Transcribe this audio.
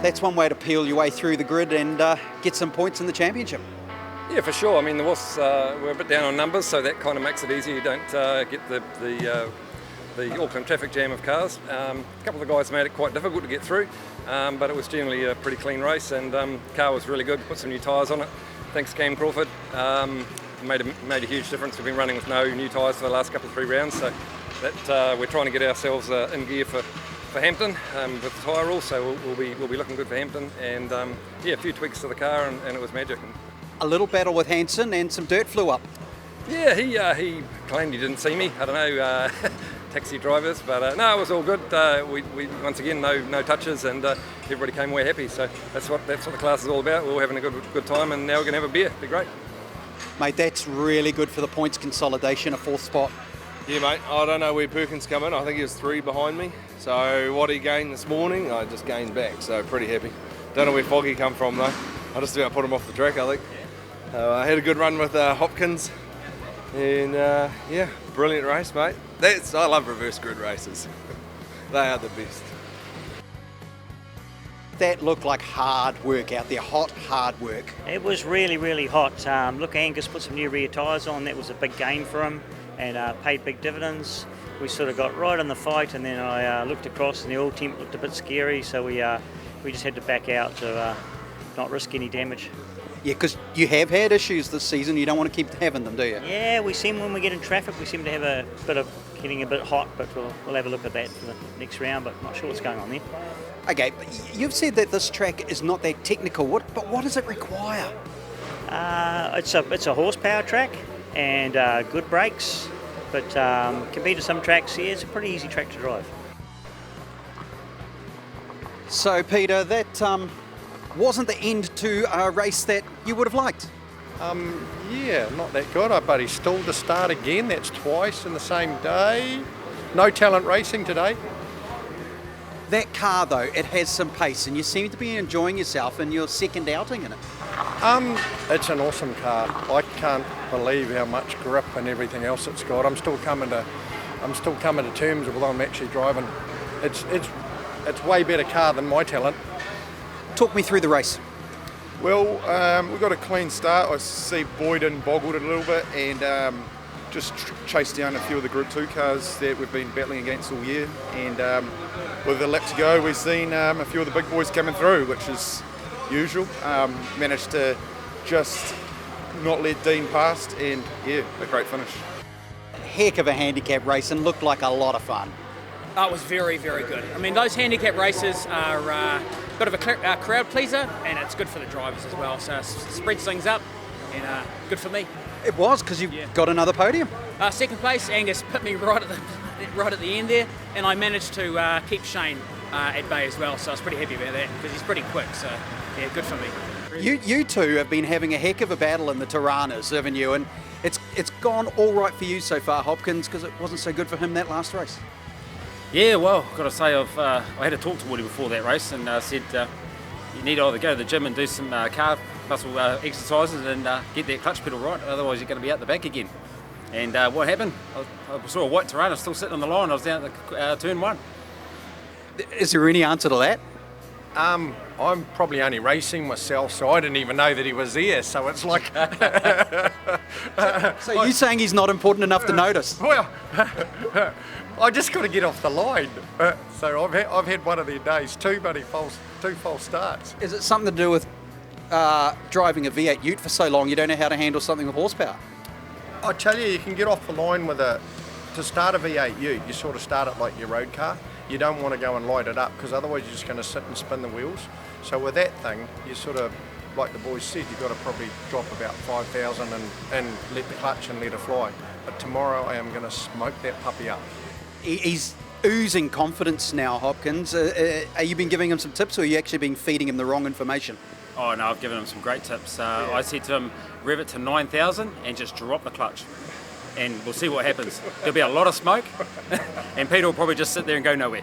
that's one way to peel your way through the grid and get some points in the championship. Yeah, for sure. I mean, the Wasps were a bit down on numbers, so that kind of makes it easy. You don't get the Auckland traffic jam of cars. A couple of the guys made it quite difficult to get through, but it was generally a pretty clean race, and the car was really good. Put some new tyres on it. Thanks, Cam Crawford. Made a huge difference. We've been running with no new tyres for the last couple of 3 rounds, so that we're trying to get ourselves in gear for Hampton with the tyre rules, so we'll be looking good for Hampton. And yeah, a few tweaks to the car, and it was magic. A little battle with Hansen and some dirt flew up. Yeah, he claimed he didn't see me. I don't know, taxi drivers, but no, it was all good. We once again no touches, and everybody came away happy. So that's what the class is all about. We're all having a good time, and now we're going to have a beer. It'll be great. Mate, that's really good for the points consolidation, a 4th spot. Yeah, mate, I don't know where Perkins come in. I think he was 3 behind me. So what he gained this morning, I just gained back. So pretty happy. Don't know where Foggy come from though. I just about put him off the track, I think. I had a good run with Hopkins. And yeah, brilliant race, mate. I love reverse grid races. They are the best. That looked like hard work out there, hard work. It was really, really hot. Look, Angus put some new rear tyres on. That was a big gain for him and paid big dividends. We sort of got right in the fight, and then I looked across and the oil temp looked a bit scary, so we just had to back out to not risk any damage. Yeah, because you have had issues this season. You don't want to keep having them, do you? Yeah, when we get in traffic, we seem to have a bit of getting a bit hot, but we'll have a look at that for the next round, but not sure what's going on there. Okay, but you've said that this track is not that technical, but what does it require? It's a horsepower track and good brakes, but compared to some tracks, yeah, it's a pretty easy track to drive. So, Peter, that wasn't the end to a race that you would have liked. Yeah, not that good, but he's stalled to start again. That's twice in the same day. No talent racing today. That car, though, it has some pace, and you seem to be enjoying yourself in your second outing in it. It's an awesome car. I can't believe how much grip and everything else it's got. I'm still coming to terms with what I'm actually driving. It's way better car than my talent. Talk me through the race. Well, we got a clean start. I see Boyden boggled it a little bit and just chased down a few of the Group 2 cars that we've been battling against all year. And with a lap to go, we've seen a few of the big boys coming through, which is usual. Managed to just not let Dean past, and yeah, a great finish. Heck of a handicap race and looked like a lot of fun. It was very, very good. I mean, those handicap races are a bit of a crowd pleaser, and it's good for the drivers as well. So it spreads things up, and good for me. It was, because you've got another podium. Second place, Angus put me right at the end there, and I managed to keep Shane at bay as well. So I was pretty happy about that because he's pretty quick. So yeah, good for me. You two have been having a heck of a battle in the Tiranas, haven't you? And it's gone all right for you so far, Hopkins, because it wasn't so good for him that last race. Yeah, well, got to say I had a talk to Woody before that race and said you need to either go to the gym and do some calf muscle exercises and get that clutch pedal right, otherwise you're going to be out the back again. And what happened? I saw a white Tirana still sitting on the line. I was down at turn 1. Is there any answer to that? I'm probably only racing myself, so I didn't even know that he was there. So it's like. So you're saying he's not important enough to notice? Well, I just got to get off the line. So I've had one of their days, two false starts. Is it something to do with driving a V8 Ute for so long you don't know how to handle something with horsepower? I tell you, you can get off the line with to start a V8 Ute, you sort of start it like your road car. You don't want to go and light it up because otherwise you're just going to sit and spin the wheels. So with that thing, you sort of, like the boys said, you've got to probably drop about 5,000 and let the clutch and let it fly. But tomorrow I am going to smoke that puppy up. He's oozing confidence now, Hopkins. Are you been giving him some tips, or are you actually been feeding him the wrong information? Oh no, I've given him some great tips. I said to him, rev it to 9,000 and just drop the clutch. And we'll see what happens. There'll be a lot of smoke and Peter will probably just sit there and go nowhere.